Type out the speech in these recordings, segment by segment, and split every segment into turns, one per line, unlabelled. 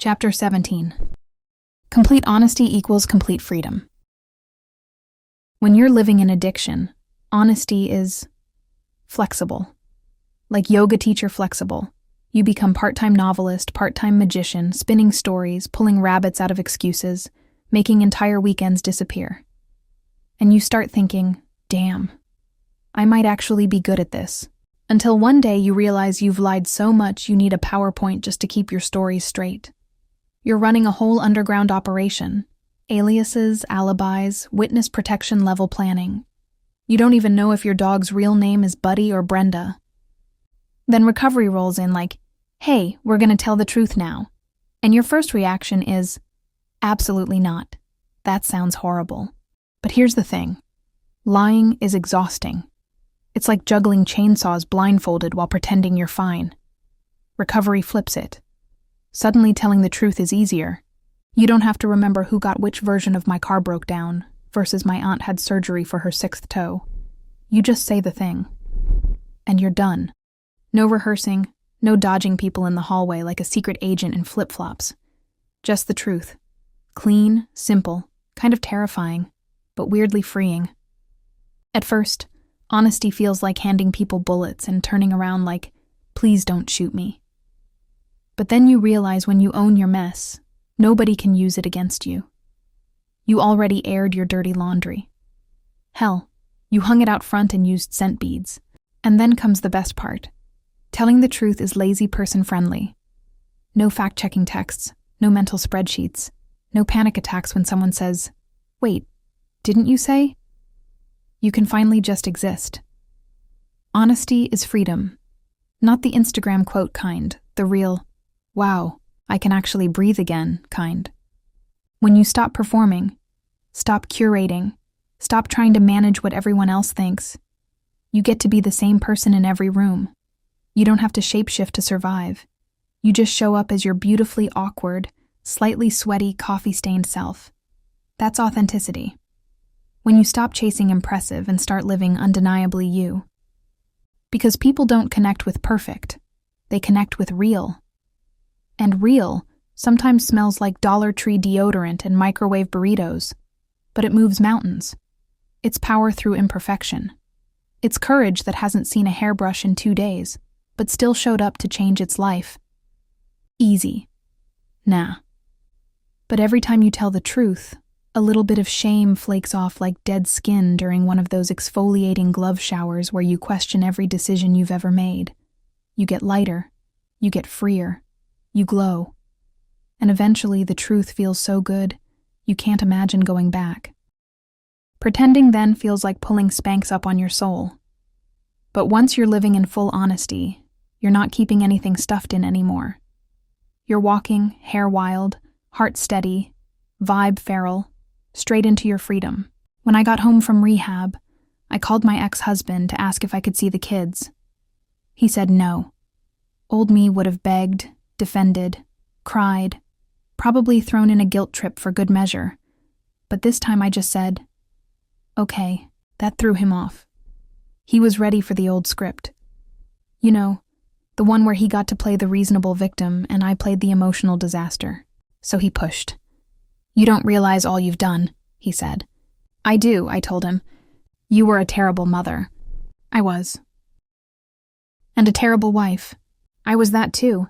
Chapter 17. Complete honesty equals complete freedom. When you're living in addiction, honesty is flexible. Like yoga teacher flexible. You become part-time novelist, part-time magician, spinning stories, pulling rabbits out of excuses, making entire weekends disappear. And you start thinking, damn, I might actually be good at this. Until one day you realize you've lied so much you need a PowerPoint just to keep your stories straight. You're running a whole underground operation. Aliases, alibis, witness protection level planning. You don't even know if your dog's real name is Buddy or Brenda. Then recovery rolls in like, hey, we're gonna tell the truth now. And your first reaction is, absolutely not. That sounds horrible. But here's the thing. Lying is exhausting. It's like juggling chainsaws blindfolded while pretending you're fine. Recovery flips it. Suddenly telling the truth is easier. You don't have to remember who got which version of my car broke down versus my aunt had surgery for her 6th toe. You just say the thing. And you're done. No rehearsing, no dodging people in the hallway like a secret agent in flip-flops. Just the truth. Clean, simple, kind of terrifying, but weirdly freeing. At first, honesty feels like handing people bullets and turning around like, please don't shoot me. But then you realize when you own your mess, nobody can use it against you. You already aired your dirty laundry. Hell, you hung it out front and used scent beads. And then comes the best part. Telling the truth is lazy person friendly. No fact-checking texts, no mental spreadsheets, no panic attacks when someone says, wait, didn't you say? You can finally just exist. Honesty is freedom. Not the Instagram quote kind, the real, wow, I can actually breathe again kind. When you stop performing, stop curating, stop trying to manage what everyone else thinks, you get to be the same person in every room. You don't have to shapeshift to survive. You just show up as your beautifully awkward, slightly sweaty, coffee-stained self. That's authenticity. When you stop chasing impressive and start living undeniably you. Because people don't connect with perfect. They connect with real. And real sometimes smells like Dollar Tree deodorant and microwave burritos. But it moves mountains. It's power through imperfection. It's courage that hasn't seen a hairbrush in 2 days, but still showed up to change its life. Easy. Nah. But every time you tell the truth, a little bit of shame flakes off like dead skin during one of those exfoliating glove showers where you question every decision you've ever made. You get lighter. You get freer. You glow. And eventually the truth feels so good, you can't imagine going back. Pretending then feels like pulling Spanx up on your soul. But once you're living in full honesty, you're not keeping anything stuffed in anymore. You're walking, hair wild, heart steady, vibe feral, straight into your freedom. When I got home from rehab, I called my ex-husband to ask if I could see the kids. He said no. Old me would have begged, defended, cried, probably thrown in a guilt trip for good measure. But this time I just said, okay, that threw him off. He was ready for the old script. You know, the one where he got to play the reasonable victim and I played the emotional disaster. So he pushed. You don't realize all you've done, he said. I do, I told him. You were a terrible mother. I was. And a terrible wife. I was that too.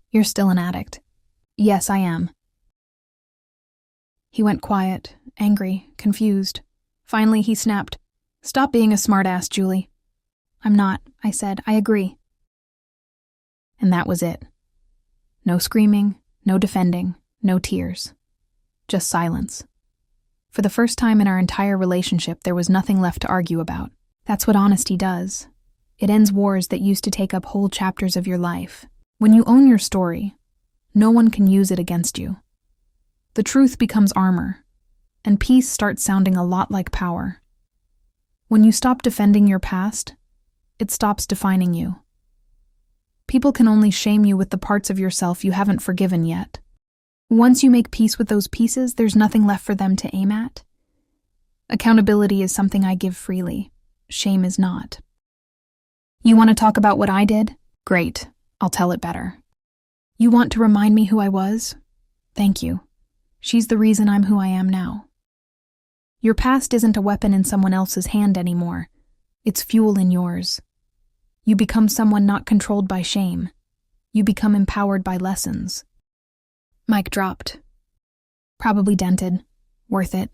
You're still an addict. Yes, I am. He went quiet, angry, confused. Finally, he snapped. Stop being a smartass, Julie. I'm not, I said. I agree. And that was it. No screaming, no defending, no tears. Just silence. For the first time in our entire relationship, there was nothing left to argue about. That's what honesty does. It ends wars that used to take up whole chapters of your life. When you own your story, no one can use it against you. The truth becomes armor, and peace starts sounding a lot like power. When you stop defending your past, it stops defining you. People can only shame you with the parts of yourself you haven't forgiven yet. Once you make peace with those pieces, there's nothing left for them to aim at. Accountability is something I give freely. Shame is not. You want to talk about what I did? Great. I'll tell it better. You want to remind me who I was? Thank you. She's the reason I'm who I am now. Your past isn't a weapon in someone else's hand anymore. It's fuel in yours. You become someone not controlled by shame. You become empowered by lessons. Mic dropped. Probably dented. Worth it.